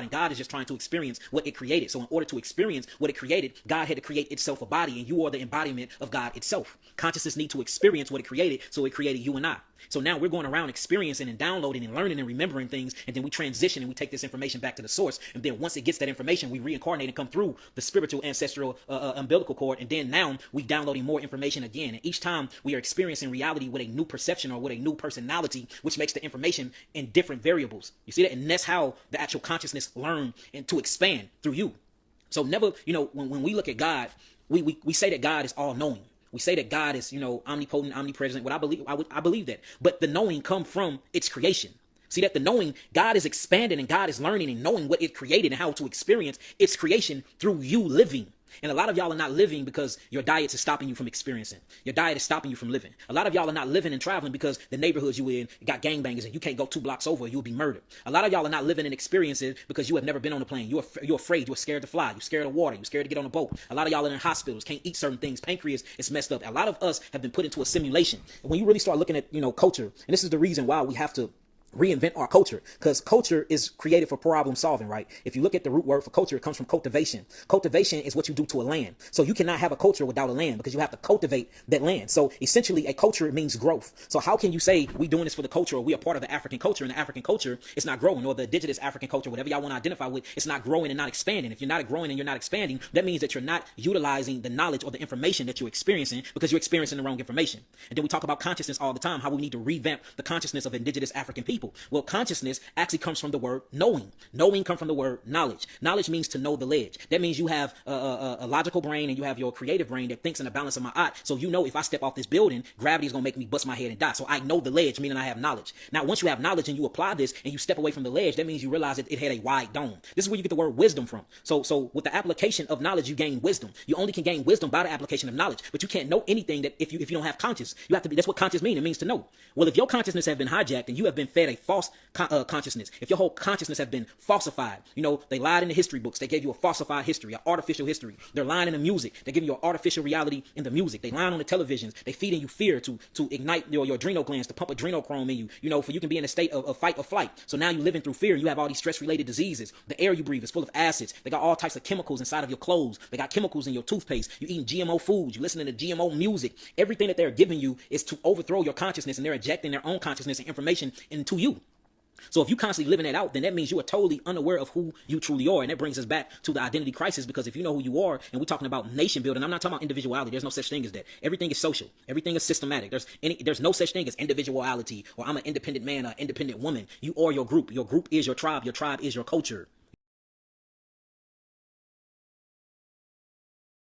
and God is just trying to experience what it created. So in order to experience what it created, God had to create itself a body, and you are the embodiment of God itself. Consciousness need to experience what it created, so it created you and I. So now we're going around experiencing and downloading and learning and remembering things, and then we transition and we take this information back to the source. And then once it gets that information, we reincarnate and come through the spiritual ancestral umbilical cord. And then now we downloading more information again. And each time we are experiencing reality with a new perception or with a new personality, which makes the information in different variables. You see that? And that's how the actual consciousness learn and to expand through you. So never, when we look at God, we say that God is all knowing. We say that God is, omnipotent, omnipresent. What I believe that. But the knowing come from its creation. See that the knowing, God is expanding and God is learning and knowing what it created and how to experience its creation through you living. And a lot of y'all are not living because your diet is stopping you from experiencing. Your diet is stopping you from living. A lot of y'all are not living and traveling because the neighborhoods you in got gangbangers and you can't go 2 blocks over, you'll be murdered. A lot of y'all are not living and experiencing because you have never been on a plane. You're afraid. You're scared to fly. You're scared of water. You're scared to get on a boat. A lot of y'all are in hospitals, can't eat certain things. Pancreas is messed up. A lot of us have been put into a simulation. And when you really start looking at, culture, and this is the reason why we have to reinvent our culture, because culture is created for problem solving, right? If you look at the root word for culture, it comes from cultivation. Cultivation is what you do to a land. So you cannot have a culture without a land because you have to cultivate that land. So essentially a culture means growth. So how can you say we doing this for the culture or we are part of the African culture and the African culture is not growing, or the indigenous African culture, whatever y'all want to identify with, it's not growing and not expanding? If you're not growing and you're not expanding, that means that you're not utilizing the knowledge or the information that you're experiencing because you're experiencing the wrong information. And then we talk about consciousness all the time, how we need to revamp the consciousness of indigenous African people. Well, consciousness actually comes from the word knowing. Knowing comes from the word knowledge. Knowledge means to know the ledge. That means you have a logical brain and you have your creative brain that thinks in the balance of my eye. So if I step off this building, gravity is going to make me bust my head and die. So I know the ledge, meaning I have knowledge. Now, once you have knowledge and you apply this and you step away from the ledge, that means you realize that it had a wide dome. This is where you get the word wisdom from. So with the application of knowledge, you gain wisdom. You only can gain wisdom by the application of knowledge, but you can't know anything that if you don't have conscience. You have to be. That's what conscious means. It means to know. Well, if your consciousness has been hijacked and you have been fed a false consciousness, if your whole consciousness has been falsified, they lied in the history books. They gave you a falsified history, an artificial history. They're lying in the music. They're giving you an artificial reality in the music. They lying on the televisions. They feeding you fear to ignite your adrenal glands, to pump adrenochrome in you, for you can be in a state of fight or flight. So now you're living through fear and you have all these stress-related diseases. The air you breathe is full of acids. They got all types of chemicals inside of your clothes. They got chemicals in your toothpaste. You're eating GMO foods. You're listening to GMO music. Everything that they're giving you is to overthrow your consciousness, and they're injecting their own consciousness and information into you. So if you constantly living that out, then that means you are totally unaware of who you truly are. And that brings us back to the identity crisis, because if you know who you are, and we're talking about nation building, I'm not talking about individuality. There's no such thing as that. Everything is social. Everything is systematic. There's no such thing as individuality, or I'm an independent man, or independent woman. You are your group. Your group is your tribe. Your tribe is your culture.